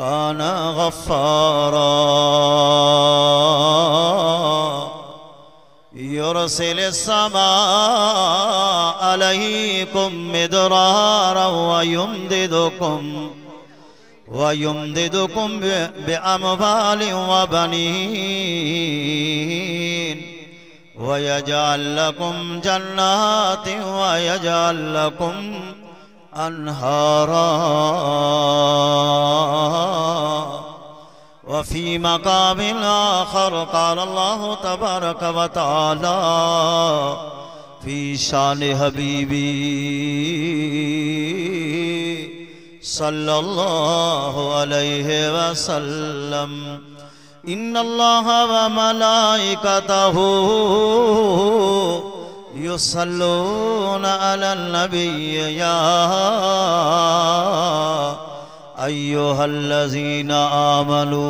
कान गफ्फारा युरसिलिस समा अलैकुम मिदरारा वयुमदिदुकुम बिअमवालिन व बनीन वयजअल लकुम जन्नातिन वयजअल लकुम अन्हारा वफ़ी मक़ामिल आख़र क़ाल अल्लाहु तबारक व तआला फ़ी शान हबीबी सल्लल्लाहु अलैहि वसल्लम इन्नल्लाह व मलाइकतहु युसल्लूना अलन नबिय्य या अय्युहल्लज़ीना आमनू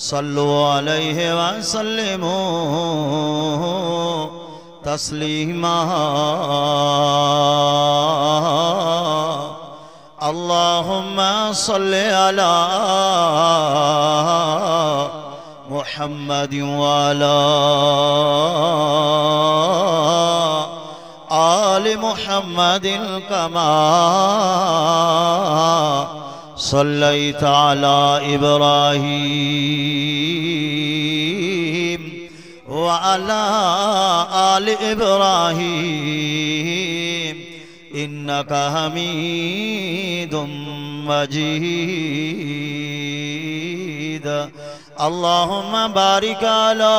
सल्लु अलैहि व सल्लिमू तस्लीमा अल्लाहुम्मा सल्लि अला मुहम्मदिन व अला आलि मुहम्मदिन कमा सल्लैता अला इब्राहीम व अला आलि इब्राहीम इन्नका हमीदुम मजीद अल्लाहुम्मा बारिक अला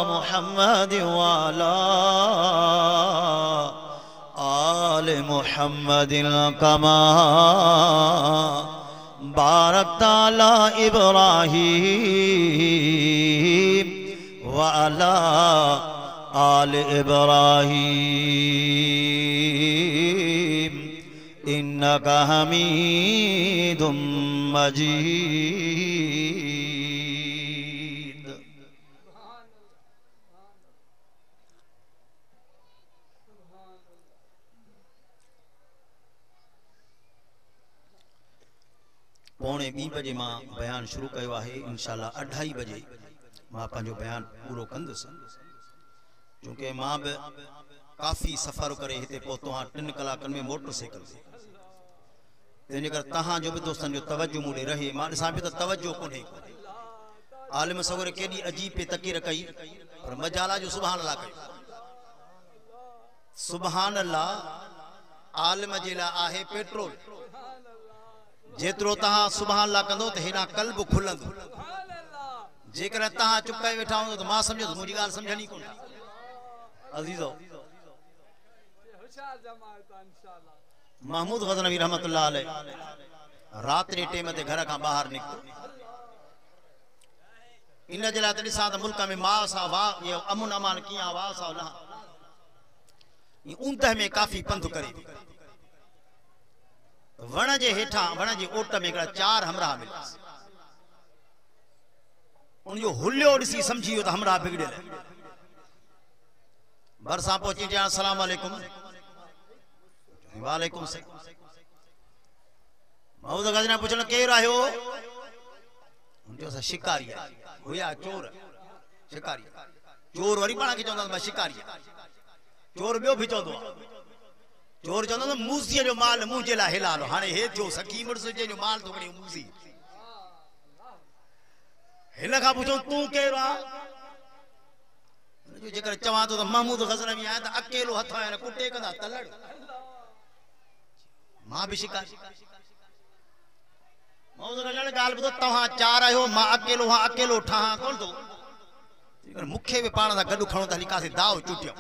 मुहम्मद व अला आलि मुहम्मदिन कमा बारकता अला इब्राहीम व अला आलि इब्राहीम इन्नका हमीदुम मजीद। पौने 2 बजे मां बयान शुरू कयो आहे। इंशाअल्लाह 2:30 बजे मां पंहिंजो बयान पूरो कंदुसि, क्योंकि मां भी काफ़ी सफ़र करे हिते पहुतो आहियां 3 कलाकनि में मोटरसाइकिल से। तंहिंजे करे तव्हांजो बि दोस्तनि जो तवज्जो मूं ॾे रहे। मां ॾिसां पई त तवज्जो कोन्हे। आलिम सगोर केॾी अजीब पे तकीर कई, पर मजाला जो सुभान अल्लाह कयो। सुभान अल्लाह आलिम जे लाइ आहे पेट्रोल। जेतिरो तव्हां सुभान अल्लाह कंदो त हेॾां क़ल्ब खुलंदो। जेकर तव्हां चुप करे वेठा हूंदो त मां सम्झो मुंहिंजी ॻाल्हि सम्झणी कोन। अज़ीज़ो महमूद गज़नवी रहमतुल्लाह अलैह रात जे टेम ते घर खां ॿाहिरि निकितो। इन जे लाइ त ॾिसां त मुल्क में माउ सां वाह इहो अमुन अमान कीअं वाह सां न ऊंदह में काफ़ी पंधु करे वण जे हेठां वण जी ओट में हिकिड़ा 4 हमराह मिलिया। उनजो हुलियो ॾिसी सम्झी वियो त हमराह बिगड़ियल। भरसां पहुची चयां अस्सलाम वालेकुम। वालेकुम सलाम। महमूद गज़नवी पुछण केरु आहियो? असां शिकारी हुया। चोर शिकारी। चोर वरी पाण खे चवंदा मां शिकारी। चोर ॿियो बि चवंदो आहे। चोर चवंदो मूसीअ जो माल मुंहिंजे लाइ हिलालो। हाणे हे जो सखी मुड़ुस जंहिंजो माल थो खणे मूसी। हिन खां पुछो तूं केरु आहे? जेकर चवां थो त महमूद गज़नवी आहियां त अकेलो हथ आहियां कुटे कंदा तलड़। मां भी शिकारी। महमूद गज़नवी ॻाल्हि ॿुधो। तव्हां 4 आहियो, मां अकेलो हां। अकेलो ठाहां कोन थो। मूंखे बि पाण सां गॾु खणो त हली कासे दाव चुटियो।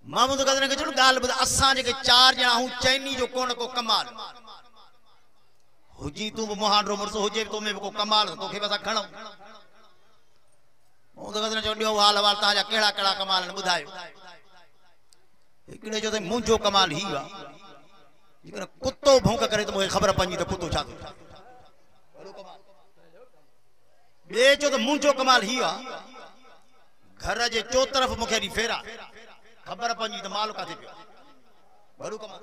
महमूद गज़नवी खे चयो ॻाल्हि ॿुध। असां जेके 4 ॼणा हूं चैनी जो कोन को कमाल हुजी। तूं बि मुहांडो मुड़ुस हुजे तो में बि को कमाल तोखे बि असां खणूं। महमूद गज़नवी चयो ॾियो हाल अहवाल तव्हांजा कहिड़ा कहिड़ा कमाल आहिनि ॿुधायो। हिकिड़े जो त मुंहिंजो कमाल ही आहे। जेकर कुत्तो भौंक करे त मूंखे ख़बर पवंदी त कुत्तो छा थो। ॿिए चयो त मुंहिंजो कमाल ही आहे। घर जे चोतरफ़ मूंखे अॼु फेरा ख़बर पवंदी त माल काथे पियो। बड़ो कमाल।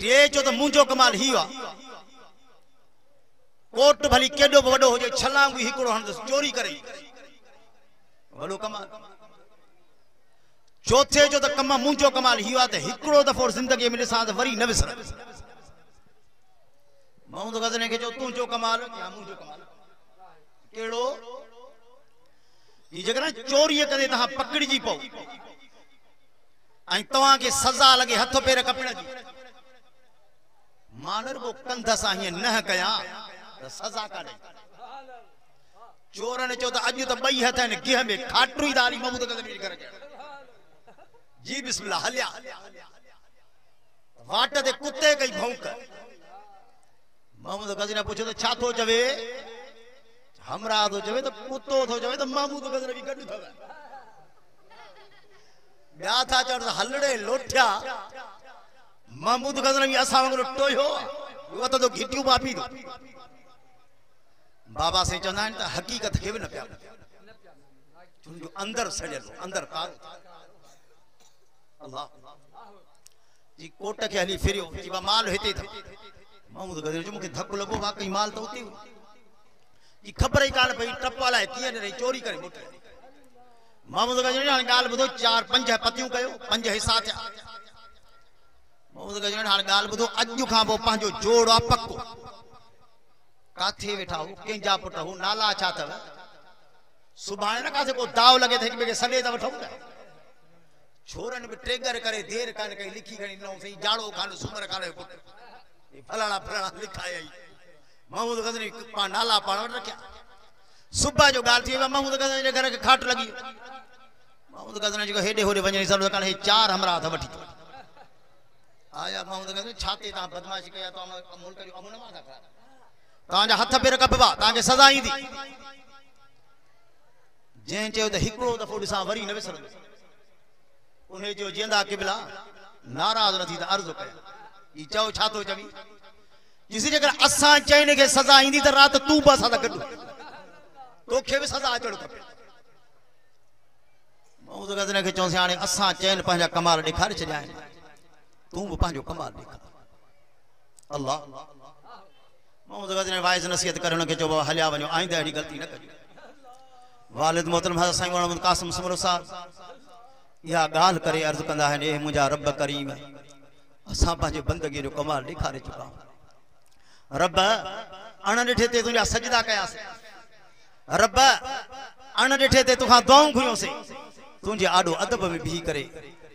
टे चो तो मुंहिंजो कमाल ही आ कोट भली केडो वडो हो जे छलांग हिकड़ो हंदस चोरी करे वडो कमाल चौथे जो तो कम मुंहिंजो कमाल ही आ त हिकड़ो दफो जिंदगी में ॾिसां त वरी न विसर मोहम्मद गज़नवी के जो तुंहिंजो कमाल या मुंहिंजो कमाल केड़ो ये जगह चोरी करे तहां पकड़जी पओ आई तवां के सजा लगे हथ पैर कपड़ जी मानर को कंध सा ही न कया तो सजा का दे चोर ने चो तो अज तो बई हथ ने गिह में खाटरी दारी मोहम्मद गज़नवी कर जी बिस्मिल्लाह हलिया वाट दे कुत्ते कई भौंक मोहम्मद गज़नवी पूछो तो छा थो चवे हमरा तो चवे तो कुत्तो थो चवे तो मोहम्मद गज़नवी गड थव ब्या था चढ़ हलड़े लोठिया मोहम्मद गज़नवी असा वांगुरु टोयो वो तो घिटियूं मापी दो बाबा से चवंदा आहिनि त हकीकत खे बि न पिया तुंहिंजो अंदर सड़ियल अंदर कारो अल्लाह जी कोट के हली फिरियो जी माल हिते था मोहम्मद गज़नवी मुखे धक लगो वाकई माल तो उते जी खबर ही कान पई टप वाला किए ने चोरी करे मोटे मोहम्मद गज़नवी हां गाल बुधो 4-5 पतियूं कयो 5 हिस्सा थिया मोहम्मद गज़नवी हां गाल बुधो अज खां पो पांजो जोड़ आ पक्को काथे वेठा हो केंजा पुट हो नाला छा तव सुभाणे न कासे को दाव लगे थे कि सडे त वठो छोरन भी ट्रेगर करे देर कान कई लिखी खणी न सही जाड़ो खान सुमर खान पुट ये फलाना फलाना लिखाया मोहम्मद गज़नवी पा नाला पाण रखया सुबह जो गाल थी मोहम्मद गज़नवी जे घर के खाट लगी मोहम्मद गज़नवी जो हेडे होडे वजणी सब कान हे 4 हमरा था वठी आया मोहम्मद गज़नवी छाते ता बदमाशी कया तो मुल्क जो अमन मा था ता जा हथ पैर कपबा ता के सजा ईंदी जे चयो त हिकड़ो दफो दिसा वरी न विसर उन्हें जो जेंदा किबला नाराज न थी त अर्ज कया ई चओ छा तो चवी किसी जगह असा चैन के सजा ईंदी त रात तू बस सा गड तोखे भी सजा अचण खपे मोहम्मद गज़नवी के चौं हाणे असा चैन पंहिंजा कमाल ॾेखारे छॾिया आहिनि तू भी पंहिंजो कमाल ॾेखार अल्लाह मोहम्मद गज़नवी वाइस नसीहत करे उनके चो हलिया वञो आइंदा अहिड़ी ग़लती न कजो वालिद मोहतरम हज़रत साईं मोहम्मद कासिम समरो साहब या गाल करे अर्ज कंदा आहिनि ए मुंहिंजा रब करीम असां पंहिंजे बंदगी जो कमाल ॾेखारे चुका रब अण ॾिठे ते तुंहिंजा सजदा कयासीं रब अण ॾिठे ते तोखां दुआऊं घुरियोसीं तुंहिंजे आॾो अदब में बीही करे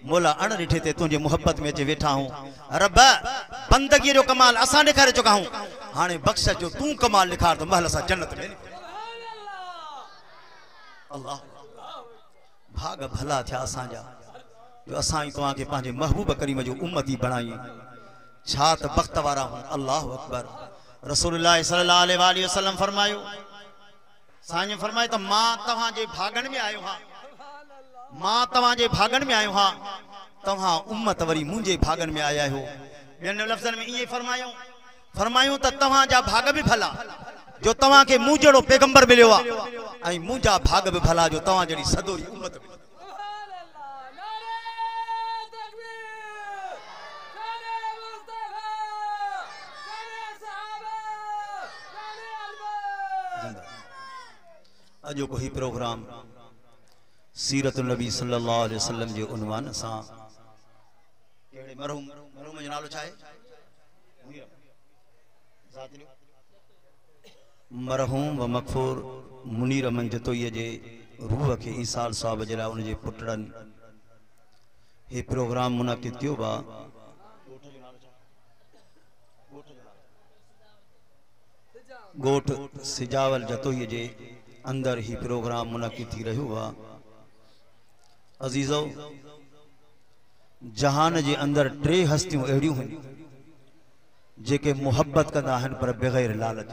मोला अण ॾिठे ते तुंहिंजे मोहब्बत में अची वेठा हूं रब बंदगी जो कमाल असां ॾेखारे चुका हूं हाणे बख्श जो तूं कमाल ॾेखार त महल असां जन्नत में अल्लाह भाग भला थिया असांजा जो असां ई तव्हांखे पंहिंजे महबूब करीम जो उम्मती बणाई छा त बख़्त वारा हूं अल्लाह अकबर रसूलुल्लाह सल्लल्लाहु अलैहि वसल्लम फरमायो साईं फरमाए त मां तव्हांजे भागन में आयो हां मां तव्हांजे भागन में आयो हां तव्हां उम्मत वरी मुंहिंजे भागन में आया हो ॿियनि लफ़्ज़नि में ईअं फरमायूं त तव्हांजा भाग बि भला जो तव्हांखे मूं जहिड़ो पैगंबर मिलियो आहे ऐं मुंहिंजा भाग बि भला जो तव्हां जहिड़ी सदोरी उम्मत मिली अजो को ही प्रोग्राम सीरत नबी सल्लल्लाहु अलैहि वसल्लम जे उन्वान सा केड़े मरहूम जो नालो छा है मरहूम व मगफूर मुनीर अमन जतोई जे रूह के ईसाल साहब जरा उन जे पुटड़न हे प्रोग्राम मुनाकिद कियो बा गोठ सिजावल जतोई जे अंदर ही प्रोग्राम मुनाकिद थी रहो बा अजीजो जहान जे अंदर 3 हस्तियों एड़ियों हैं जेके मोहब्बत कंदा हन पर बगैर लालच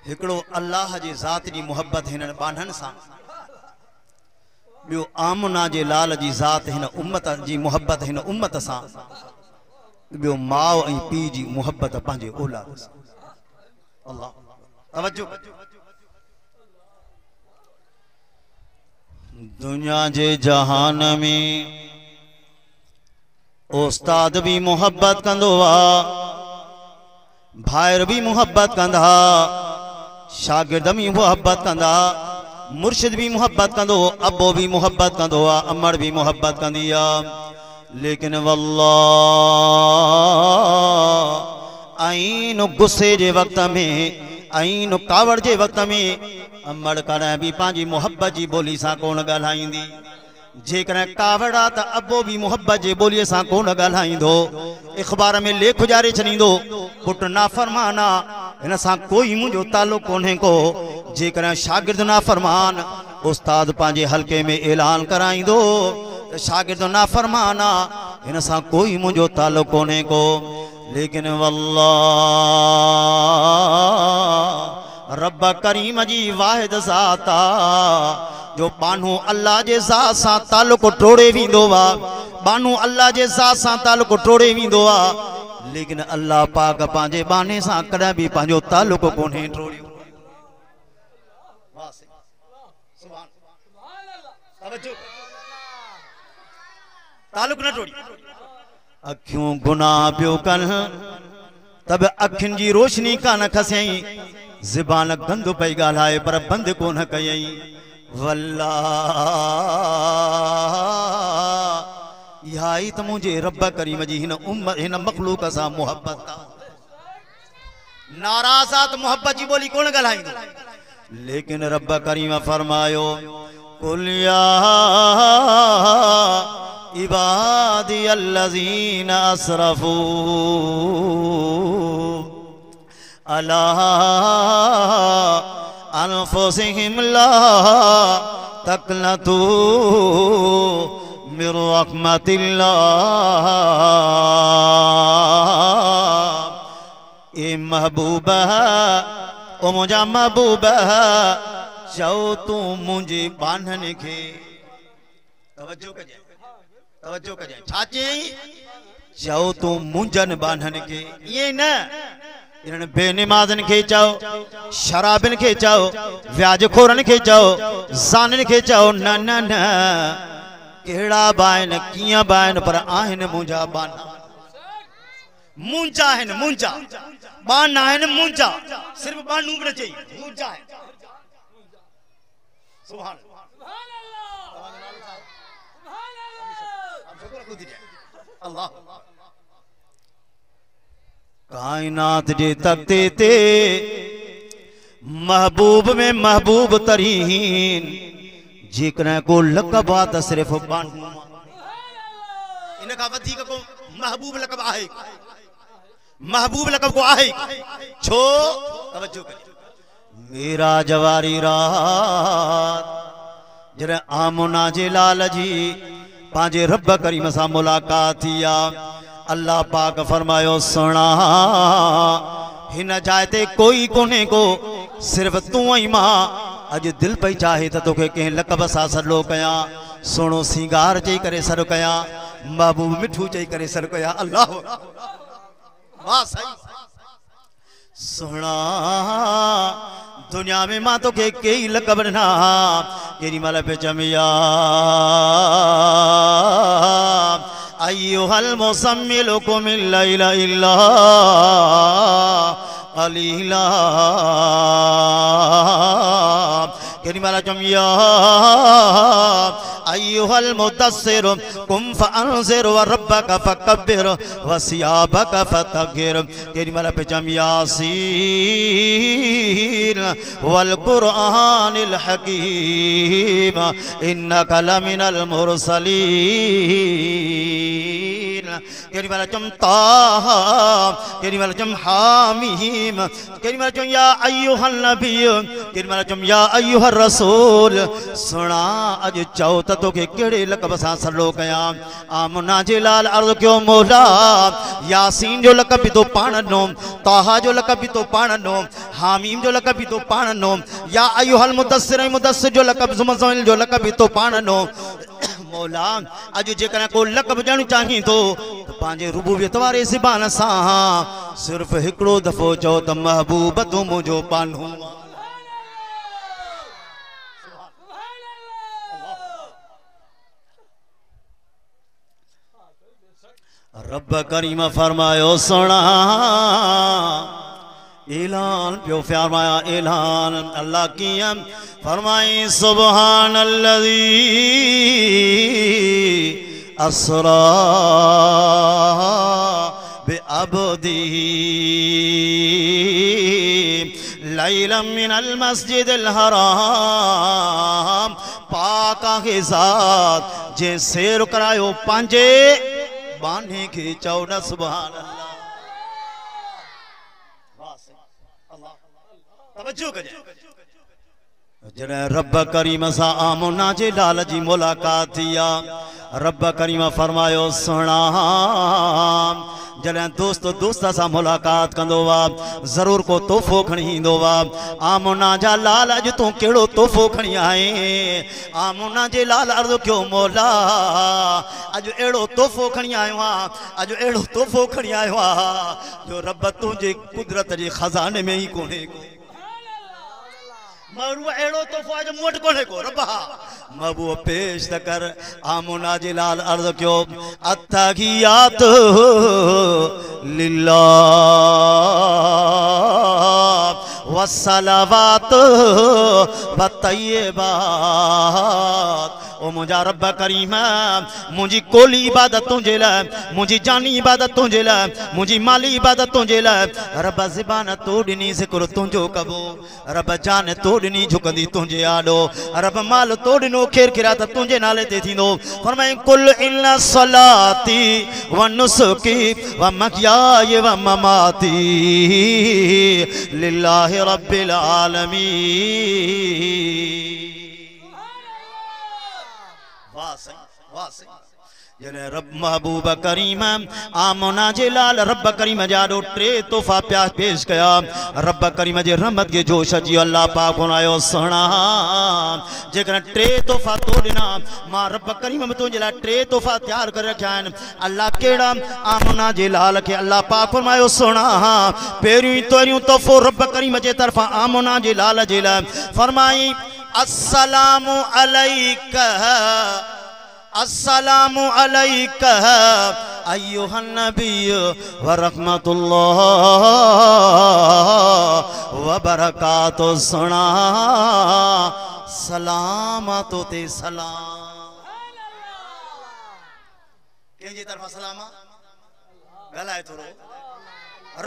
हिकड़ो अल्लाह जी जात जी मोहब्बत हिन बांधन सा बियो आमना जे लाल जी जात हिन उम्मत जी मोहब्बत हिन उम्मत सा बियो माव ऐं पी जी मोहब्बत पांजे औलाद सा अल्लाह तवज्जो दुनिया जे जहान में उस्ताद भी मोहब्बत कंदो आ, भाइर भी मोहब्बत कंदा, शागिर्द भी मोहब्बत कंदा, मुर्शिद भी मोहब्बत कंदो, अबो भी मोहब्बत कंदो आ, अमर भी मोहब्बत कंदी आ। लेकिन वल्लाह आईन गुस्से जे वक्त में, आईन कावड़ जे वक्त में अमड़ कॾहिं भी पांजी मोहब्बत जी बोली सां कोन ॻाल्हाईंदी। जेकॾहिं कावड़ आ त अबो भी मोहब्बत जे बोलीअ सां कोन ॻाल्हाईंदो। इख़बार में लेख गुजारे छॾींदो, पुट नाफ़रमान आ, हिन सां कोई मुंहिंजो ताल्लुक़ कोन्हे को। जेकॾहिं शागिर्द नाफ़रमान, उस्ताद पंहिंजे हल्के में ऐलान कराईंदो त शागिर्द नाफ़रमान आ, हिन सां कोई मुंहिंजो ताल्लुक़ कोन्हे को। लेकिन वल्लाह रब करीम जी वाहिद ज़ात आ जो बानू अल्लाह जे ज़ात सां ताल्लुक़ टोड़े वेंदो आ, बानू अल्लाह जे ज़ात सां ताल्लुक़ टोड़े वेंदो आ। लेकिन अल्लाह पाक पंहिंजे बाने सां कॾहिं भी पंहिंजो ताल्लुक़ कोन्हे टोड़ियो। ताल्लुक़ न टोड़ी। अखियूं गुनाह पियो कन तब अखियुनि जी रोशनी कान खसई, ज़बान गंद पई ॻाल्हाए पर बंदि कोन कयई। वल्लाह इहा ई त मुंहिंजे रब करीम जी हिन उम्मत हिन मखलूक सां मोहब्बत आ। नाराज़ आ त मोहब्बत जी बोली कोन ॻाल्हाईंदो। लेकिन रब करीम फरमायो कुल या इबादी अल्लज़ीना असरफू अला अनफुसिहिम ला तक़नतू मिर रहमतिल्लाह। ए महबूबा, ओ मुंहिंजा महबूबा, चओ तू मुंहिंजे बाननि खे तवज्जो कजांइ, तवज्जो कजांइ, छा चयई? चओ तू मुंहिंजनि बाननि खे, ईअं न इन्हनि बेनिमाज़नि खे चओ, शराबिन खे चओ, व्याजखोरनि खे चओ, ज़ानिन खे चओ। न न न, कहिड़ा बाइन कीअं बाइन पर आहिनि मुंहिंजा बाना, मुंहिंजा आहिनि, मुंहिंजा बाना आहिनि, मुंहिंजा। सिर्फ़ बानू बि न चई, मुंहिंजा आहिनि। सुभान अल्लाह। कायनात जे तख्ते ते महबूब में महबूब तरीन जेकॾहिं को लक़ब आ त सिर्फ़ बानू, इन खां वधीक को महबूब लक़ब आहे? महबूब लक़ब को आहे छो? तवज्जो करियो। मेरा जवारी रात जॾहिं आमना जे लाल जी पंहिंजे रब करीम सां मुलाक़ात थी आ, अल्लाह पाक फरमायो सुना हिन जाइ ते कोई कोन्हे को, सिर्फ़ तूं ऐं मां। अॼु दिल पई चाहे त तोखे कंहिं लक़ब सां सॾो कयां, सोनो सिंगार चई करे सॾु कयां, महबूब मिठू चई करे सॾु कयां। अल्लाह वाह साईं। सुना दुनिया में मां तोखे कई लक़ब ॾिना, केॾी महिल पे चमिया अय्युहल मुज़म्मिलु कुमिल लैला इल्ला क़लीला, केॾी महिल चमिया अय्युहल मुदस्सिर कुम फअंज़िर व रब्बक फकब्बिर व सियाबक फतहिर, केॾी महिल पे चमिया यासीन वल क़ुरआनिल हकीम इन्नका लमिनल मुरसलीन, केॾी महिल चम ताहा, केॾी महिल चम हामीम, केॾी महिल चम या अय्युहन नबी, केॾी महिल चम या अय्युहर रसूल। सुना अॼु चओ त तोखे कहिड़े लक़ब सां सॾो कयां? आमना जे लाल अर्ज़ु कयो मौला यासीन जो लक़ब बि तो पाण ॾिनो, ताहा जो लक़ब बि तो पाण ॾिनो, हामीम जो लक़ब बि तो पाण ॾिनो, या अय्युहल मुदस्सिर मुदस्सिर जो लक़ब मुज़म्मिल जो लक़ब बि तो पाण ॾिनो। मौला अॼु जेकॾहिं को लक़ब ॾियणु चाहीं थो त पंहिंजे रुबूबियत वारे ज़बान सां सिर्फ़ हिकिड़ो दफ़ो चओ त महबूब तूं मुंहिंजो बानू। रब करीम फरमायो सुना ऐलान पियो फरमाया ऐलान अल्लाह कीअं फरमाई सुब्हानल्लज़ी असरा बिअब्दी लैलन मिनल मस्जिदिल हराम पाका के साथ जे शेर करायो पांजे बाने के चौड़ा सुभान अल्लाह तवज्जो कजे जने रब करीम सा आमना जे लाल जी मुलाकात थिया रब करीम फरमायो सुना जॾहिं दोस्त दोस्त सां मुलाकात कंदो वा ज़रूर को तोहफ़ो खणी ईंदो वा आमना जा लाल अॼु तूं कहिड़ो तोहफ़ो खणी आए आमना जे लाल अर्ज़ु कयो मौला अॼु अहिड़ो तोहफ़ो खणी आयो आहियां अॼु अहिड़ो तोहफ़ो खणी आयो आहे जो रब तुंहिंजे कुदरत जे खज़ाने में ई कोन्हे को महबूब एड़ो तोहफ़ो आज मूं वटि कोन्हे को रब्बा महबूब पेश त कर आमना जे लाल अर्ज़ कयो अत्तहियात लिल्लाह वस्सलावात वत्तय्यिबात ओ मुझा रब करीम मुझी कोली इबादत तुझे लाइ मुझी जानी इबादत तुझे लाइ मुझी माली इबादत तुझे लाइ रब ज़बान तो ॾिनी ज़िक्र तुंहिंजो कबो रब जान तो ॾिनी झुकंदी तुंहिंजे आॾो रब माल तो ॾिनो खेर खिरात तुंहिंजे नाले ते थींदो फरमाई कुल इन्ना सलाती व नुसुकी व महयाय व ममाती लिल्लाहि रब्बिल आलमीन जने रब महबूब करीम आमना जे लाल रब करीम जाडो टे तोहफा प्यास पेश कया रब करीम जे रहमत के जोश जी अल्लाह पाक आयो सुना जेकर टे तोहफा तो दिना मां रब करीम में तुझे ला टे तोहफा तैयार कर रखा है अल्लाह केड़ा आमना जे लाल के अल्लाह पाक फरमायो सुना पेरियों तोरियों तोहफो रब करीम जे तरफा आमना जे लाल जे ला फरमाई अस्सलामु अलैका अस्सलामु अलैका अय्युहन नबी व रहमतुल्लाह व बरकातु सुना सलाम तो ते सलाम केंजी तरफा सलाम गलाए थोरो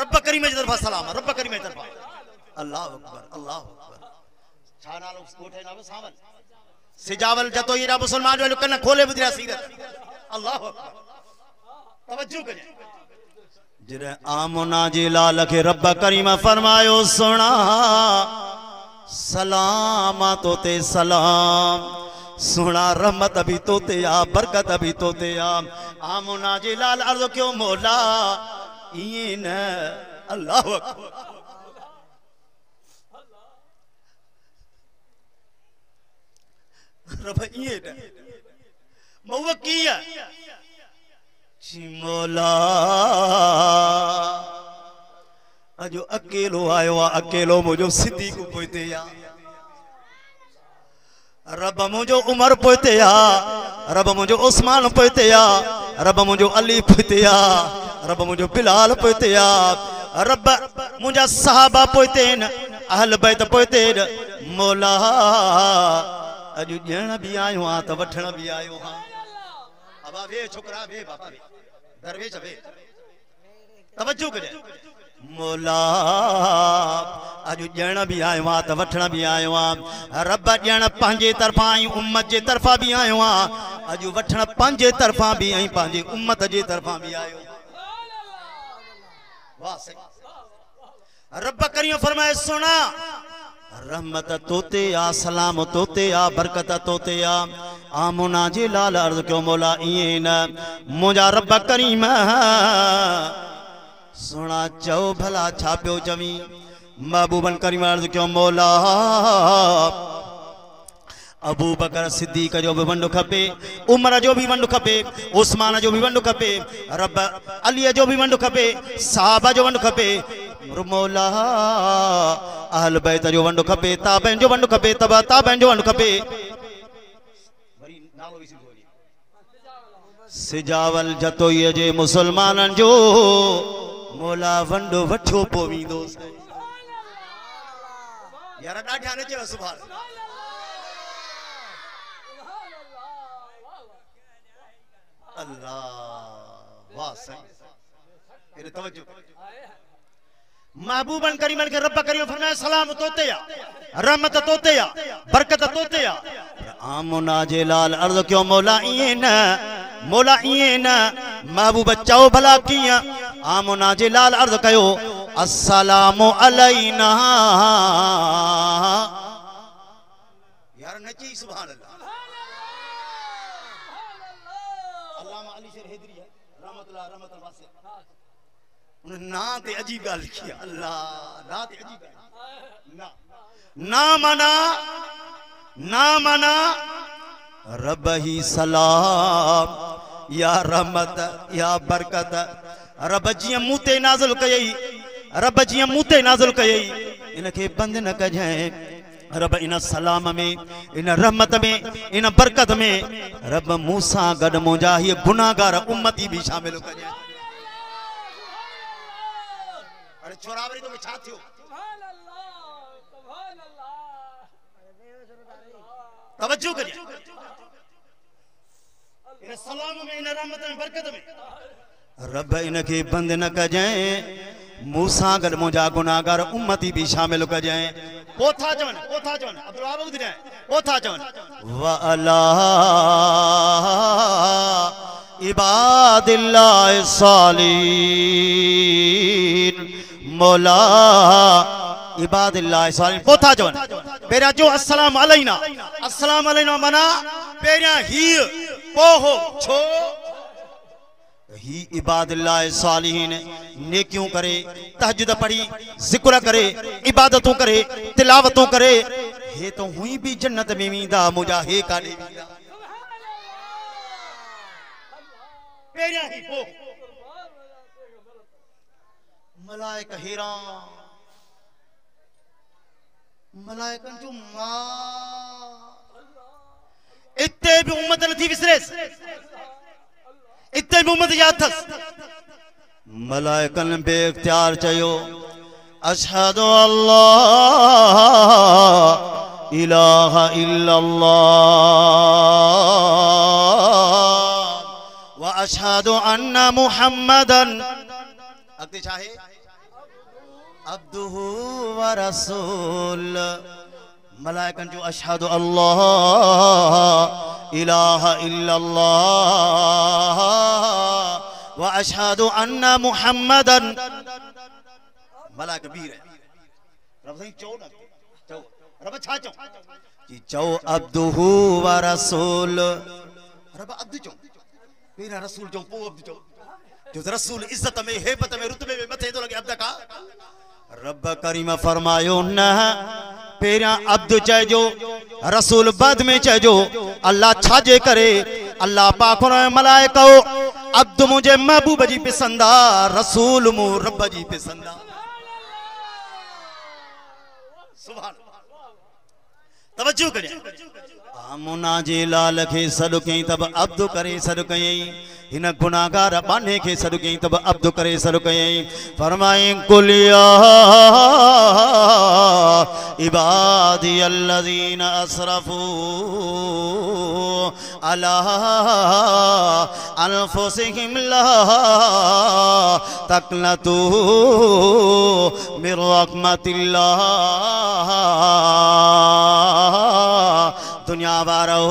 रब करीम जी तरफा सलाम रब करीम जी तरफा अल्लाह अकबर अल्लाह अकबर छा नालो कोठे नालो सावन सिजावल जतो ईरा मुसलमान जो कन खोले बुधिया सीरत अल्लाह अकबर तवज्जो कजे जरे आमना जी लाल के रब करीम फरमायो सुना सलाम तो ते सलाम सुना रहमत भी तोते आ बरकत भी तोते आ आमना जी लाल अर्ज़ क्यों मौला ये न अल्लाह अकबर रब ये न मौवा किया मौला अजो अकेलो आयो आ अकेलो मुझो सिद्दीक पोइते या रब मुझो उमर पोइते या रब मुझो उस्मान पोइते या रब मुझो अली पोइते या रब मुझो बिलाल पोइते या रब मुझा सहाबा पोइते न अहल बैत पोइते न मौला अजो ॼण भी आयो आ त वठण भी आयो हां अबा वे छोकरा वे बापा वे दरवेश वे तवज्जो करे मौला अजो ॼण भी आयो आ त वठण भी आयो आ रब ॼण पंहिंजे तरफा आई उम्मत जे तरफा भी आयो आ अजो वठण पंहिंजे तरफा भी आई पंहिंजे उम्मत जे तरफा भी आयो वाह सही रब करीम फरमाए सुना रहमत तोते आ सलाम तोते आ बरकत तोते आ आमना जी लाल अर्ज़ क्यों मौला इए न मुझा रब करीम सुना चो भला छा पियो चवी महबूबन करीम अर्ज़ क्यों मौला अबू बकर सिद्दीक जो भी वंडो खपे उमर जो भी वंडो खपे उस्मान जो भी वंडो खपे रब अली जो भी वंडो खपे साहबा जो वंडो खपे मौला अहल बैत जो वंडो खपे ताबेन जो वंडो खपे ताबेन जो वंडो खपे सिजावल जतोई जे मुसलमानन जो मौला वंडो वठो पोवींदो यार ॾाढा न चयो सुभान अल्लाह वाह सही मेरे तवज्जो महबूबन करीमन के रब करीम फरमाया सलाम तोते या रहमत तोते या बरकत तोते या आमुना जे लाल अर्ज क्यों मौला इए न महबूब चाओ भला किया आमुना जे लाल अर्ज कयो अस्सलामु अलैना यार नची सुभान अल्लाह अल्लामा अली शेर हैदरी है रहमतुल्लाह रहमतुल वासिअ ना ते अजीब गाल लिखी अल्लाह ना ते अजीब ना माना रब ही सलाम या रहमत या बरकत रब जिया मुते नाज़िल कयई रब जिया मुते नाज़िल कयई इनके बंद न कजाए रब इन सलाम में इन रहमत में इन बरकत में रब मूसा गड मुंजा ये गुनाहगार उम्मती भी शामिल कजाए अरे छोरावरी तो छा थियो सुभान अल्लाह तवज्जो करिए इन सलाम में इन रहमत में बरकत में रब इनके बंद न कजाए मूसा गड मुंजा गुनाहगार उम्मती भी शामिल कजाए पोथा चवन अब्दुल वहाब ॿुधाए पोथा चवन व अला इबादिल्लाह सालिन मौला इबादिल्लाह सालिन पोथा चवन पेरा जो अस्सलाम अलैना मना पेरा ही पोहो छो ही इबादिल्लाह सालिहीन नेकियों करे तहज्जुद पढ़ी जिक्र करे इबादतों करे तिलावतों करे हे तो हुई भी जन्नत में वींदा मुझा हे काडे वींदा पेरिया ही पो मलाइका हैरान मलाइकन जो मां इत्ते भी उम्मत नथी विसरेस इत्ते भी उम्मत याद थस मलाइकन बेख्तियार चयो अशहदु अल्लाह इलाहा इल्लल्लाह व अशहदु अन्ना मुहम्मदन अगते चाहे अब्दुहु व रसूल मलाइकन जो अशहदु अल्लाह इलाहा इल्लल्लाह व अशहदु अन्ना मुहम्मदन मलाइका बीर है रब सही चौ ना चौ रब छा चौ जी चौ अब्दुहु व रसूल रब अब्द चौ मेरा रसूल चौ पो अब्द चौ जो रसूल इज्जत में हेबत में रुतबे में मथे तो लगे अब्द का रब करीम फरमायो न पेरा अब्द चजो रसूल बाद में चजो अल्लाह छाजे करे अल्लाह पाक मलाइका अब्द मुझे महबूब जी पसंदा रसूल मु रब जी पसंदा सुभान तवज्जो करिए आमुना जे लाल के सदु कई तब अब्द करे सदु कई इन गुनाहगार बाने के सदु कई तब अब्द करे सदु कई फरमाए कुल या इबादी अल्लज़ीना असरफू अला अनफुसिहिम ला तक़नतू मिर रहमतिल्लाह दुनिया वारो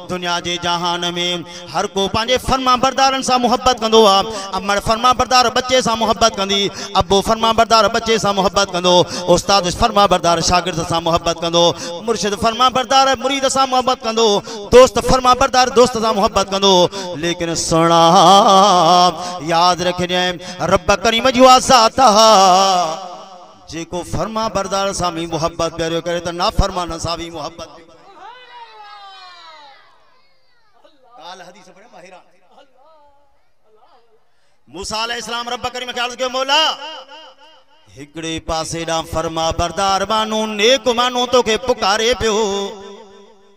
दुनिया जे जहान में हर को पांजे फरमा बरदारन सा मोहब्बत कंदो अमर फरमा बरदार बच्चे सा मोहब्बत कंदी अबो फरमा बरदार बच्चे सा मोहब्बत कंदो उस्ताद फरमा बरदार शागिर्द सा मोहब्बत कंदो मुर्शिद फरमा बरदार मुरीद सा मोहब्बत कंदो दोस्त फरमा बरदार दोस्त सा मोहब्बत कंदो लेकिन सुना याद रखने रब करीम जी आसाता जेको फरमा बरदार सा भी मोहब्बत प्यारो करे तो ना फरमान सा भी मोहब्बत काल हदीस पढ़े माहिरा मूसा अलैहिस्सलाम रब करीम ख्याल के मौला हिकड़े पासे डा फरमा बरदार मानो नेक मानो तो के पुकारे पियो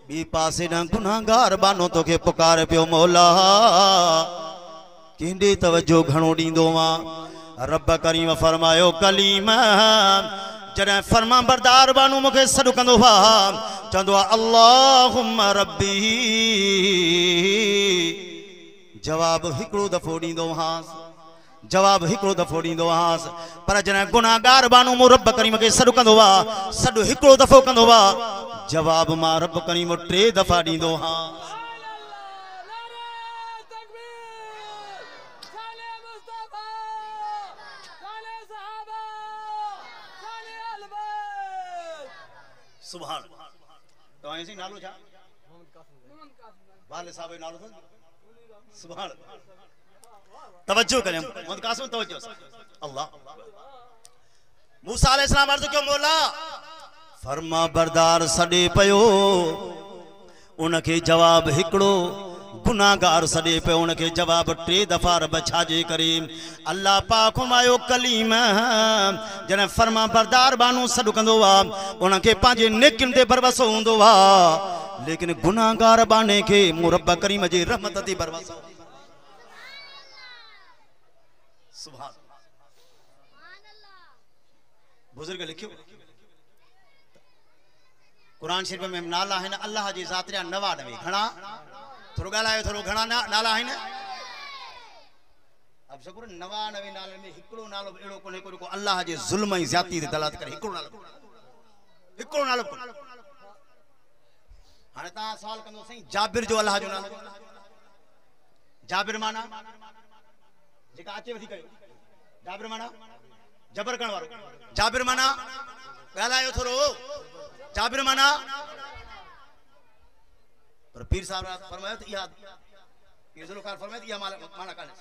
बी पासे न गुनाहगार बानो तो के पुकार पियो मौला केंदे तवज्जो घणो दींदो वा रब करीम फरमायो कलीम जॾहिं फरमा बरदार बानू मूंखे सॾु कंदो वा चवंदो आहे अल्लाहुम्मा रब्बी जवाब हिकिड़ो दफ़ो ॾींदो हांसि जवाब हिकिड़ो दफ़ो ॾींदो हांसि पर जॾहिं गुनाहगार बानू मूं रब करीम खे सॾु कंदो आहे सॾु हिकिड़ो दफ़ो कंदो आहे जवाब मां रब करीम 3 दफ़ा ॾींदो हांसि सुभान तो ऐसे नालो छा वाले साहब नालो था सुभान तवज्जो करें मोहम्मद कासिम तवज्जो अल्लाह मूसा अलैहिस्सलाम अर्ज़ क्यों मौला फरमा बरदार सडे पयो उनके जवाब हिकड़ो गुनाहगार सडे पे उनके जवाब 3 दफा रब छाजे करे अल्लाह पाक मायो कलीम जने फरमा बरदार बानू सडु कंदो वा उनके पांजे नेकिन ते भरवसो हुंदो वा लेकिन गुनाहगार बाने के रब करीम जी रहमत ते भरवसो सुभान बुजुर्ग लिखियो कुरान शरीफ में नाला है ना अल्लाह जी ज़ात जा 99 घणा थोड़ो गालायो थोड़ो घणा नाला है ना अब सकुर 99 नाले में हिकड़ो नालो एड़ो कोने को अल्लाह जे जुल्म ही ज्यादती ते दलालत करे हिकड़ो नालो हाने ता सवाल कंदो सही जाबिर जो अल्लाह जो नालो जाबिर माना जेका अचे वठी कयो जाबिर माना जबर करण वारो जाबिर माना गालायो थोड़ो जाबिर माना पर पीर साहब ने फरमाया तो याद पीर जुल्फ़िकार फरमाया तो यह माना काने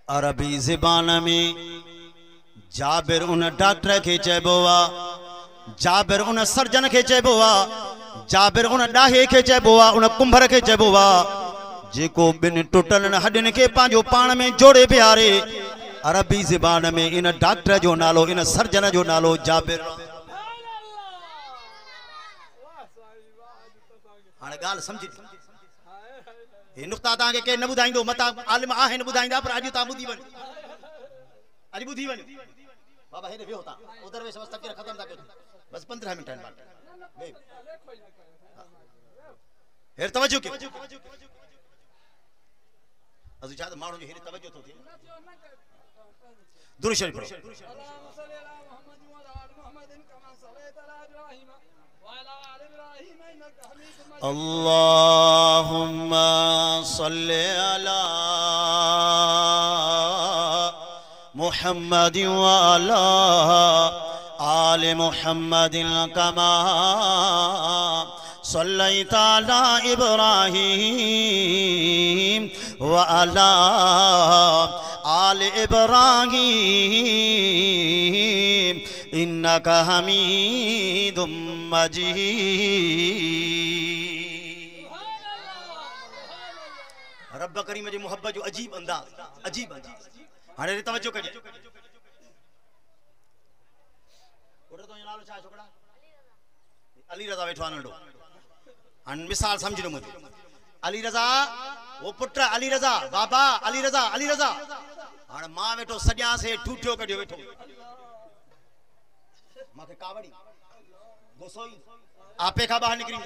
अरबी ज़बान में जाबिर उन डॉक्टर के चइबो वा जाबिर उन सर्जन के चइबो वा जाबिर उन डाहे के चइबो वा उन कुंभर के चइबो वा जेको बिन टुटल हड्डिन के पांजो पाण में जोड़े प्यारे अरबी ज़बान में इन डॉक्टर जो नालो इन सर्जन जो नालो जाबिर हाणे गाल समझी ये नुक्ता ता के न बुधाइंदो मता आलिम आहे न बुधाइंदा पर आज ता बुधी वन आज बुधी वन बाबा हेने वे होता उधर वे समझ तक खत्म था बस 15 मिनट बाद हेर तवज्जो के अजु छा माण्हू जो हेर तवज्जो तो थे दुरूद शरीफ अल्लाहुम्मा सल्ली अला मुहम्मद व अला आले मुहम्मद कमा सल्लैता अला इब्राहीम व अला आले इब्राहीम इन्नका हमीदुम मजीद रब करीम जी मोहब्बत जो अजीब अंदाज हाणे तवज्जो कजे ओडो तो नालो छा छोकड़ा अली रज़ा वेठो नंढो हाणे मिसाल समझो मुझे अली रज़ा वो पुत्र अली रज़ा बाबा अली रज़ा हाणे मां वेठो सॼा से ठूठियो कढियो वेठो माके कावड़ी गोसोई आपे का बाहर निकरी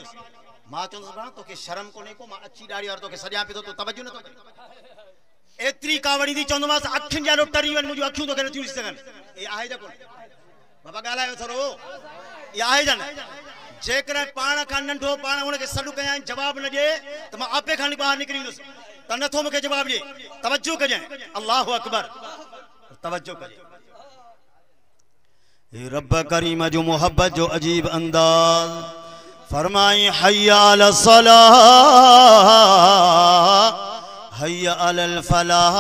मां चंदो बा तो के शर्म कोने को मां अच्छी दाढ़ी और तो के सजा पे तो तवज्जो न तो एतरी कावड़ी दी चंदो मास अखिन जानो टरी वन मुजो अखियों तो करे थी सगन ए आहे जा कोन बाबा गालायो थरो ए आहे जन जेकर पाण का नंढो पाण उन के सडु कया जवाब न दे तो मां आपे खानी बाहर निकरी त नथो मके जवाब दे तवज्जो कजे अल्लाहु अकबर तवज्जो कजे रब करीम जो मोहब्बत जो अजीब अंदाज फरमाई हय्या अला सलाह हय्या अलल फलाह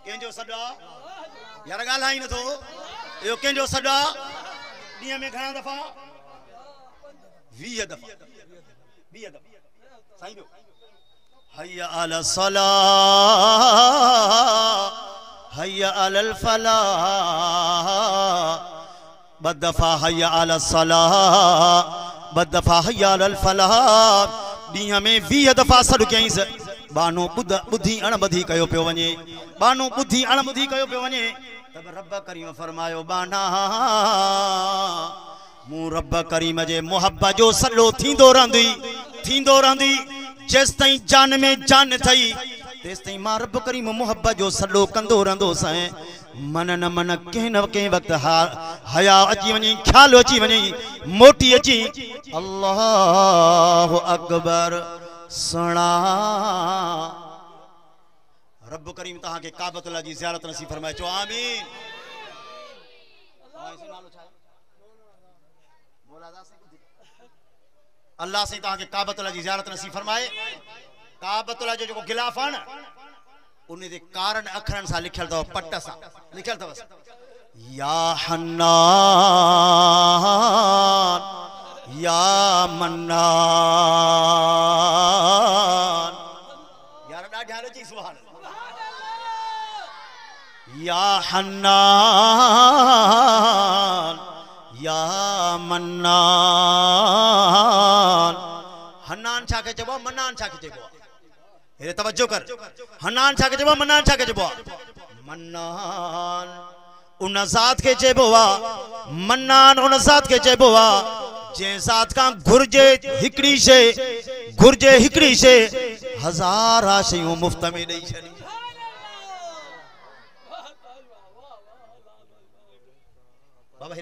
केंजो सदा यार गालाई न तो यो केंजो सदा दिया में घणा दफा 20 दफा सही दो हय्या अला सलाह हय्या अलल फलाह बदफा हय्या अला सलाह बदफा हय्या अल फलाह ॾींहं में 20 दफ़ा सॾु कयईंसि बानो ॿुधी अणॿुधी कयो पियो वञे बानो ॿुधी अणॿुधी कयो पियो वञे तब रब करीम फरमायो बाना मूं रब करीम जे मुहब्बत जो सॾो थींदो रहंदी जेस ताईं जान में जान थई तेस ताईं मां रब करीम मुहब्बत जो सॾो कंदो रहंदोसि मन न मन कंहिं न कंहिं वक़्तु हया अची वञे ख्याल अची वञे मोटी अची अल्लाह अकबर सुणा रब करीम तहां के काबतुल्लाह जी ज़ियारत नसीब फरमाए चो आमीन अल्लाह से तहां के काबतुल्लाह जी ज़ियारत नसीब फरमाए काबतुल्लाह जो जो गिलाफ है ना उन दे कारण अखरन सा लिखल तो पट्ट सा लिखल तो या हन्नान या मन्नान यार ॾाढा जी सुभान या हन्नान या मन्नान हन्नान छा के चबो मन्नान छा के चबो हे तवज्जो कर हन्नान छा के चबो मन्नान छा के चबो मन्नान उन ज़ात के चबो मन्नान उन ज़ात के चबो जे ज़ात का घुर्जे हिकड़ी शे हज़ारा शयूं मुफ्त में ॾेई छॾी बाबा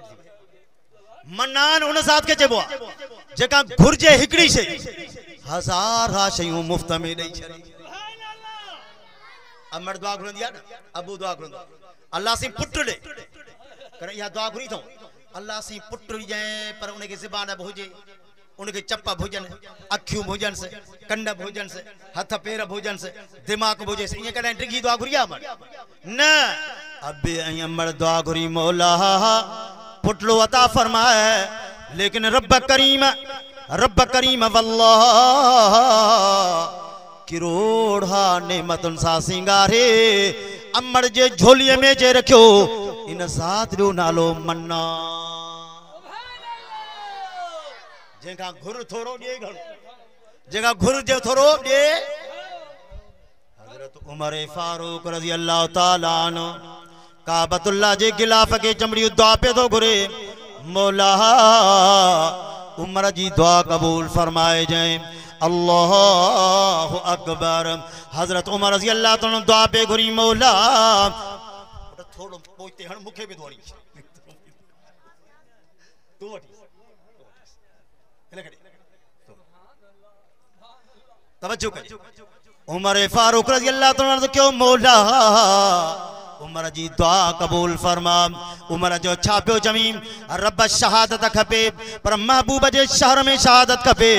मन्नान उन ज़ात के चबो जेका घुर्जे हिकड़ी शे हज़ारा शयूं मुफ्त में ॾेई छॾी अमर दुआ घुरंदी आहे न अबू दुआ घुरंदो अल्लाह से पुट ॾे कर इहा दुआ घुरी थो अल्लाह से पुट ॾिजां पर उनके ज़बान बि हुजे उनके चप भुजन अखियूं भुजन से कंड भुजन से हथ पैर भुजन से दिमाग भुजे से ये कॾहिं डिगी दुआ घुरी आहे न अबे अमर दुआ घुरी मौला पुटलो अता फरमाए लेकिन रब करीम वल्लाह किरोड़ा नेमतुन सा सिंगारे अमर जे झोलीअ में जे रखियो इन ज़ात जो नालो मन्ना जेका घुर थोरो ॾे घणो जेका घुर जे थोरो ॾे हज़रत उमर फारूक रज़ी अल्लाह ताला अन्हु काबतुल्लाह जे गिलाफ के चमड़ी दुआ पे तो घुरे मौला उमर जी दुआ कबूल फरमाए जाए अल्लाहु अकबर हजरत उमर रज़ी अल्लाह ताला दुआ पे घुरी मौला थोड़ो पोइते हण मुखे भी दौड़ी तू वठी तवज्जो कर उमर फारूक रज़ी अल्लाह ताला तो क्यों मौला उमर जी दुआ कबूल फरमा उमर जो छापियो जमीन रब शहादत खपे पर महबूब जे शहर में शहादत खपे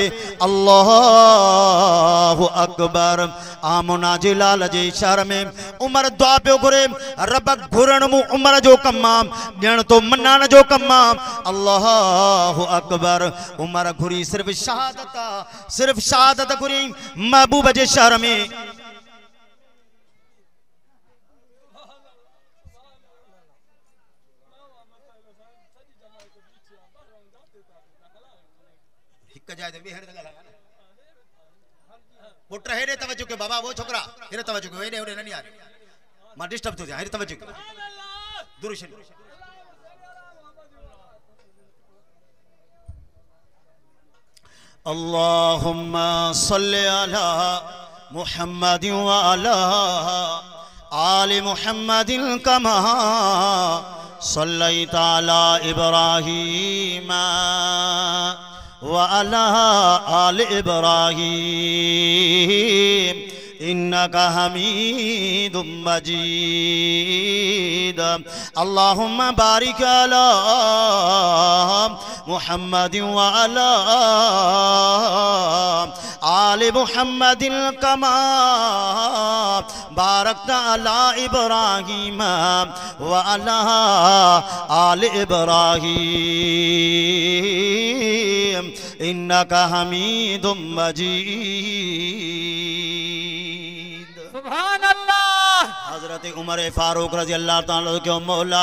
अल्लाहु अकबर आमना जे लाल जे शहर में उमर दुआ पियो घुरे रब घुरण मु उमर जो कम्मा ॼण तो मन्नान जो कम्मा अल्लाहु अकबर उमर घुरी सिर्फ शहादत घुरी महबूब जे शहर में पुट हेरे तवज्जो के बाबा वो छोकरा हेरे तवज्जो के हेरे हेरे नहीं आ रही मां डिस्टर्ब तो हेरे तवज्जो के दुरुशन अल्लाहुम्मा सल्लि अला मुहम्मद व अला आलि मुहम्मद कमा सल्लैता अला इब्राहीम वअला आल इब्राहीम इन्नका हमीदुम मजीद अल्लाहुम्मा बारिक अला मुहम्मद व अला आल मुहम्मद कमा बारकता अला इब्राहीम व अला आल इब्राहीम इन्नका हमीदुम मजीद। सुभान अल्लाह। हजरत उमर फारूक रज़ी अल्लाह ताला के मौला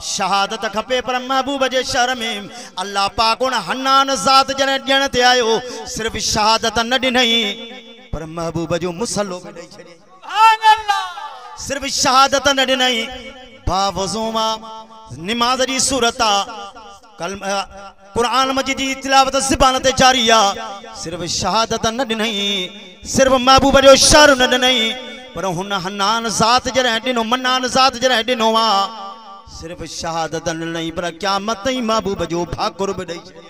शहादत खपे पर महबूब जे शर में अल्लाह पाक उन हन्नान ज़ात जने ॾियण ते आयो सिर्फ शहादत न ॾिनई पर महबूब जो मुसलो में ॾेई छॾे सुभान अल्लाह सिर्फ शहादत न ॾिनई बावज़ूमा नमाज जी सूरत कल कुरान मजीद जी तिलावत ज़बान ते जारी आ सिर्फ शहादत न ॾिनई सिर्फ महबूब जो शर न ॾिनई पर हुन हन्नान ज़ात जॾहिं ॾिनो मन्नान ज़ात जॾहिं ॾिनो आहे सिर्फ शहादत नहीं पर क़यामत ताईं महबूब जो भाकुर बि ॾेई छॾियो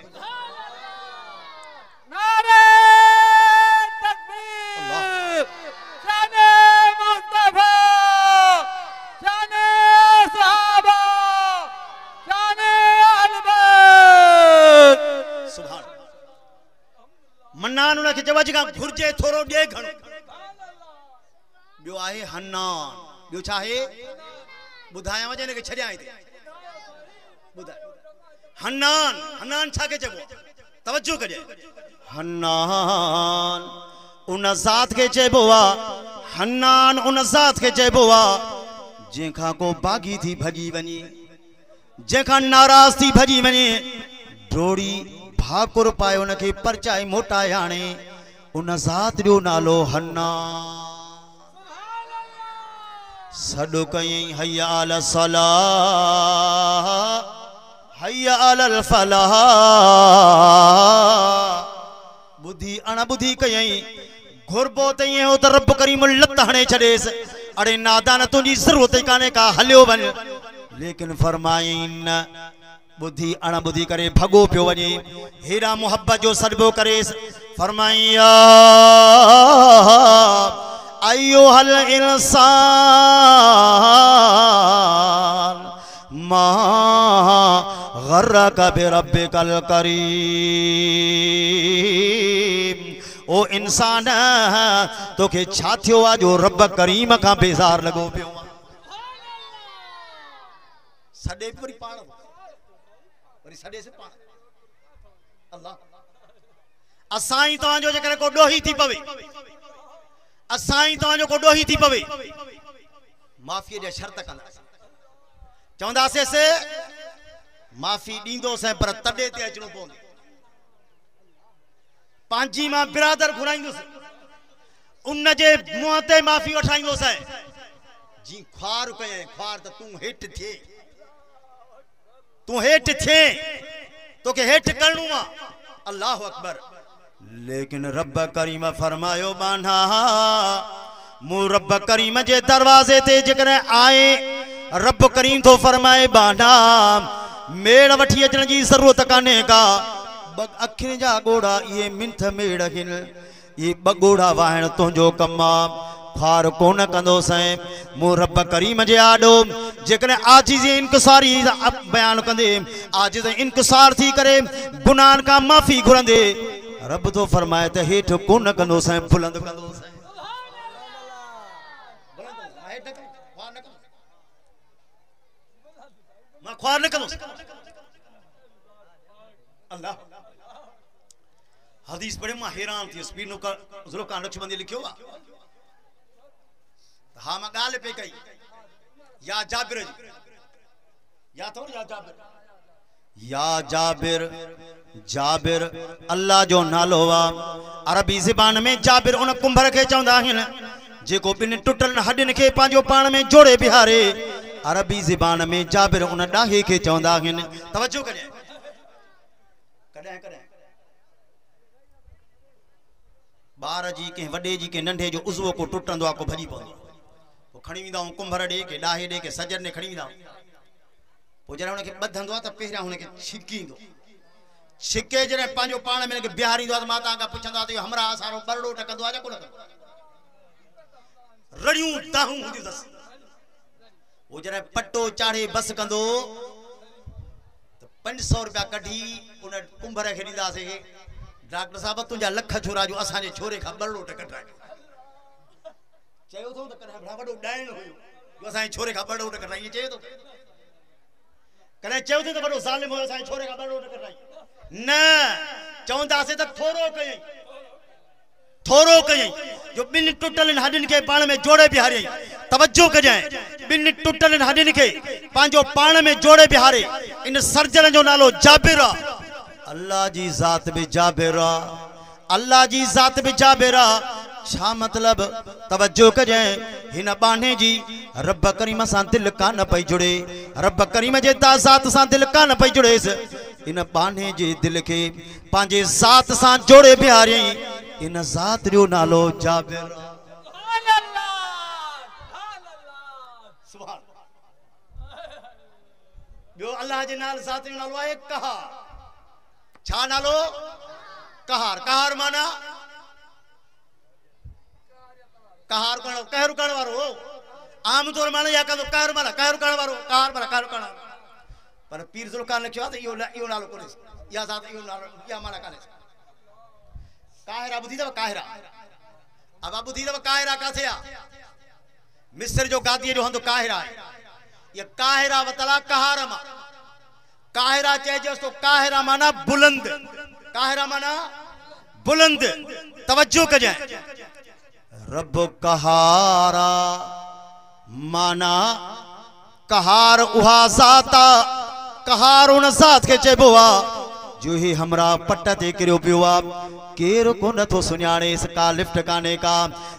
नारे तकबीर शाने मुस्तफा शाने सहाबा शाने अहल बैत सुभान मन्नान उनखे चवज खां घुर्जे थोरो ॾे घणो ॿियो आहे हन्नान ॿियो छा आहे ॿुधायां वञे हिनखे छॾियां हिते ॿुधाए हन्नान हन्नान छा के चइबो तवज्जो कजे हन्नान उन ज़ात के चइबो आहे हन्नान उन ज़ात के चइबो आहे जंहिंखां को बागी थी भॼी वञे जंहिंखां नाराज़ थी भॼी वञे डोड़ी भाकुर पाए उनखे परचाए मोटाए आणे उन ज़ात जो नालो हन्नान सॾु कयईं हय्या अल सलाह हय्या अल फलाह बुधी अणबुधी कयईं घुरबो तईं हो त रब करीम लत हणे छॾेसि अड़े नादान तुंहिंजी ज़रूरत ई कान्हे का हलियो वञ लेकिन फरमायईं न बुधी अणबुधी करे भॻो पियो वञे हेरा मोहब्बत जो सॾिबो करेसि फरमायईं या अय्युहल इंसान मा गर्रक बिरब्बिकल करीम ओ इंसान तोखे छा थियो आहे जो रब करीम खां बेज़ार लॻो पियो सॾे वरी पाण वरी सॾे से पाण अल्लाह असां ई तव्हांजो जेकर को ॾोही थी पवे असाई तव्हांजो को ॾोही थी पवे माफ़ी जा शर्त कंदा चवंदासीं से माफ़ी ॾींदोसीं पर तॾे ते अचणो पवंदो पंहिंजी मां बिरादर घुराईंदुसि उन जे मुंहं ते माफ़ी वठाईंदोसीं जी ख्वार कयईं ख्वार त तूं हेठि थिए तोखे हेठि करणो आहे अल्लाहु अकबर लेकिन रब करीम फरमायो बाना मु रब करीम जे दरवाजे ते जेकॾहिं आए रब करीम तो फरमाए बाना मेड़ वठी अचण जी ज़रूरत कान्हे का अखियुनि जा ॻोढ़ा इहे मिंथ मेड़ आहिनि इहे ॿ ॻोढ़ा वाहिण तुंहिंजो कमु आहे ख्वार कोन कंदोसीं मु रब करीम जे आॾो जेकॾहिं आजिज़ इनकिसारी बयानु कंदे आजिज़ इनकिसार थी करे गुनाहनि खां माफ़ी घुरंदे रब तो फरमाए त हेठि कोन कंदोसीं बुलंद कंदोसीं मां ख्वार न कंदोसीं अल्लाह हदीस पढ़े मां हैरान थी वियुसि ज़ुल्फ़िकार नक्शबंदी लिखियो आहे हाँ मां ॻाल्हि पे कई या जाबिर या थो या जाबिर जाबिर अल्लाह जो नालो आहे अरबी ज़बान में जाबिर उन कुंभर खे चवंदा आहिनि जेको ॿिनि टुटल हॾियुनि खे पंहिंजो पाण में जोड़े बिहारे अरबी ज़बान में जाबिर उन ॾाहे खे चवंदा आहिनि तवज्जो कजे कॾहिं कॾहिं ॿार जी कंहिं वॾे जी कंहिं नंढे जो उज़वो को टुटंदो आहे को भॼी पवंदो पोइ खणी वेंदा आहियूं कुंभर ॾे के ॾाहे ॾे के सजर ॾे खणी वेंदा आहियूं पोइ जॾहिं हुनखे ॿधंदो आहे त पहिरियां हुनखे छिकींदो छिके जॾहिं पंहिंजो पाण में हिनखे बिहारींदो आहे त मां तव्हां खां पुछंदो आहे त इहो हमरा असारो बरड़ो टकंदो आहे या कोन कंदो रड़ियूं दाहूं हूंदियूं अथसि वो जरा पट्टो चाढ़े बस कंदो तो 500 रुपया कढी उन कुंभर खे ॾींदासीं डॉक्टर साहब तुंहिंजा लख छोरा जो असांजे छोरे खां बरड़ो टकराए चयो थो त कॾहिं बड़ा वॾो ॾाइण हुयो जो असांजे छोरे खां बरड़ो टकराए ईअं चयो थो कॾहिं चयो थो त वॾो ज़ालिम हुयो असांजे छोरे खां बरड़ो टकराए न चवंदासीं त थोरो कयईं जो बिन टुटल हडिन के पाण में जोड़े बिहारे तवज्जो कजाए बिन टुटल हडिन के पांजो पाण में जोड़े बिहारे इन सर्जन जो नालो जाबिर अल्लाह जी जात भी जाबिर अल्लाह जी जात भी जाबिर छा मतलब तवज्जो कजाए हिन बाने जी रब करीम सा दिल कान पई जुड़े रब करीम जे ज़ात सा दिल कान पई जुड़ेस इन बाने जे दिल के पांजे ज़ात सा जोड़े बिहारे इन ज़ात जो नालो जाबिर सुभान जो अल्लाह जे नाल ज़ात जो नालो है कहार छा नालो कहार कहार माना कहार कहर करण वारो आम तौर माना या कहंदो कहर माना कहर करण वारो कहार माना कहर करण पर पीर जुल्फकार लिखियो त इहो नालो कोने या ज़ात इहो नालो या माना काने काहिरा बुधी दव काहिरा अब बुधी दव काहिरा काथे आ मिस्र जो गादी जो हंदो काहिरा ये काहिरा वतला कहारमा काहिरा चेजस तो काहिरा माना बुलंद काहिरा माना बुलंद तवज्जो कजाए रब कहारा माना कहार उहा ज़ाता कहार उन ज़ात के चेबोआ जो ही हमरा पट्ट ते किरियो पियो आ केर को नथो सुञाणे इसका लिफ्ट काने का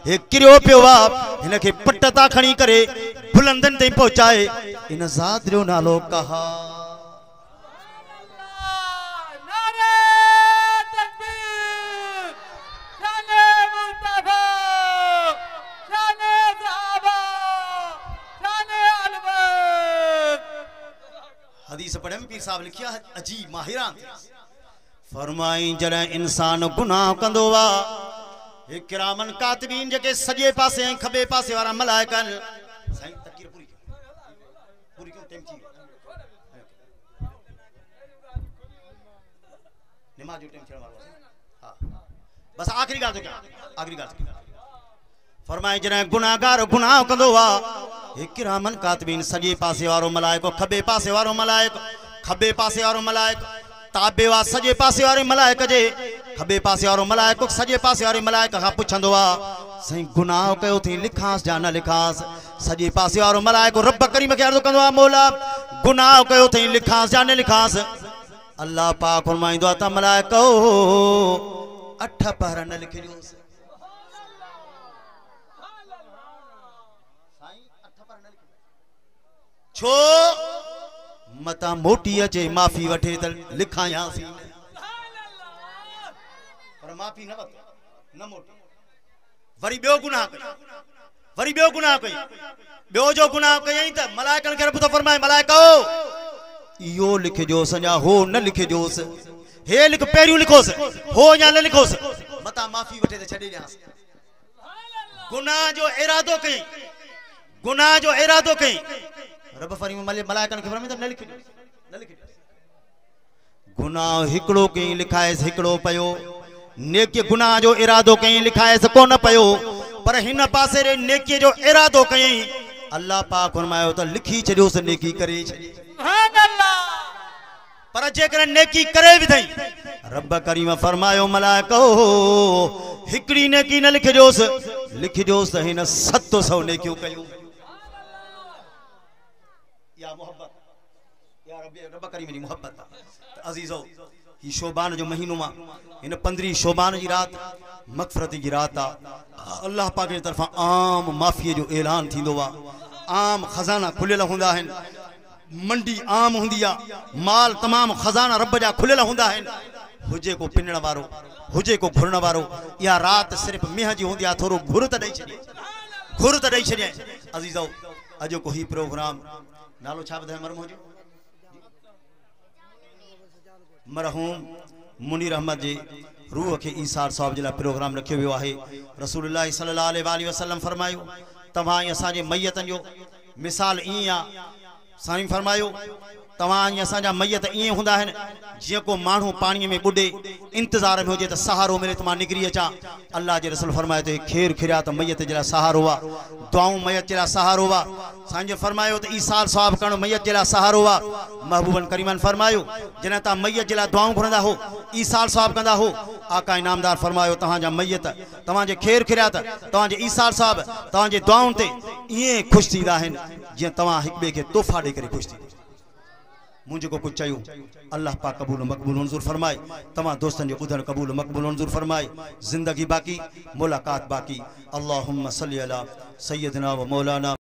हे किरियो पियो आ इनके पट्ट ता खणी करे बुलंदन ते पहुंचाए इन ज़ात जो नालो कहा हदीस पढ़े में पीर साहब लिखिया अजीब माहिरान फरमाई जरे इंसान गुनाह कंदो वा हे किरामन कातिबीन जेके सजे पासे ऐं खबे पासे वारा मलाइकन साईं तकरीर पूरी क्यों टाइम थी नमाज जो टाइम चढ़ वारो हां बस आखिरी गाल तो क्या आखिरी गाल फरमाई जरे गुनाहगार गुनाह कंदो वा हे किरामन कातिबीन सजे पासे वारो मलाइको खबे पासे वारो मलाइक खबे पासे वारो मलाइक ताबे वा सजे पासे वारे मलाइक जे खबे पासे वारो मलाइक सजे पासे वारे मलाइक का पुछंदो वा सही गुनाह कयो थी लिखास या न लिखास सजे पासे वारो मलाइक रब करीम के अर्ज़ कंदो आ मौला गुनाह कयो थी लिखास या न लिखास अल्लाह पाक फरमाइंदो आ त मलाइक 8 पहर न लिखियो छो मता मोटी अचे माफी वठे त लिखायासी पर माफी न वठे न मोटी वरी बियो गुनाह कई वरी बियो गुनाह कई बियो जो गुनाह कई त मलाइकन के रब तो फरमाए मलाइको यो लिख जो सजा हो न लिख जोस हे लिख पेरियो लिखोस हो या न लिखोस मता माफी वठे त छडे जास गुनाह जो इरादो कई गुनाह जो इरादो कई रब फरीम मलाइकन के फरमाए न लिख गुनाह हिकड़ो के लिखाएस हिकड़ो पयो नेकी गुनाह जो इरादो कई लिखाएस कोन पयो पर हिन पासे रे नेकी जो इरादो कई अल्लाह पाक फरमायो त लिखी छडियोस नेकी करे छडी सुभान अल्लाह पर जेकर नेकी करे भी थई रब करीम फरमायो मलाइको हिकड़ी नेकी न लिख जोस हिन 700 नेकियो कयो या मोहब्बत या रब करीम जी मोहब्बत अजीजो ही शोबान जो महीनो मा इन 15 शोबान जी रात मगफरत जी रात अल्लाह पाक की तरफा आम माफी जो ऐलान थींदो वा आम खजाना खुलियल हुंदा हन मंडी आम हुंदिया माल तमाम खजाना रब जा खुलियल हुंदा हन हुजे को पिनण वारो हुजे को घुरण वारो या रात सिर्फ मेह जी हुंदिया थोरो घुर त दई छे अजीजो अजो को ही प्रोग्राम नालो छा बधाए मरहूम जो मरहूम मुनीर अहमद जी रूह के ईसार साहब जिला प्रोग्राम रखियो वियो आहे रसूलुल्लाह सल्लल्लाहु अलैहि वसल्लम फरमायो तवा असा जे मैयतन जो मिसाल ई आ साईं फरमायो तवां असांजा मैयत ईअं हूंदा आहिनि जीअं को माण्हू पाणीअ में बुॾे इंतज़ार में हुजे त सहारो मिले त मां निकिरी अचां। अल्लाह जे रसूल फरमायो त खेर खिरिया त मैयत जे लाइ सहारो आहे, दुआऊं मैयत जे लाइ सहारो आहे। साईं फरमायो त ईसाल सवाब करणु मैयत जे लाइ सहारो आहे। महबूबन करीमन फरमायो जॾहिं तव्हां मैयत जे लाइ दुआऊं घुरंदा हो, ईसाल सवाब कंदा हो, आका इनामदार फरमायो तव्हांजा मैयत तव्हांजे खेर खिरिया त तव्हांजे ईसाल सवाब तव्हांजे दुआउनि ते ईअं ख़ुशि थींदा आहिनि जीअं तव्हां हिक ॿिए खे तोहफ़ा ॾेई करे ख़ुशि थींदा। मुझे को कुछ चाहिए अल्लाह पाक कबूल मकबूल मंजूर फरमाए, तमाम दोस्तन जो ॿुधण कबूल मकबूल मंजूर फरमाए। ज़िंदगी बाकी मुलाकात बाकी। अल्लाहुम्मा सल्ली अला सय्यदना व मौलाना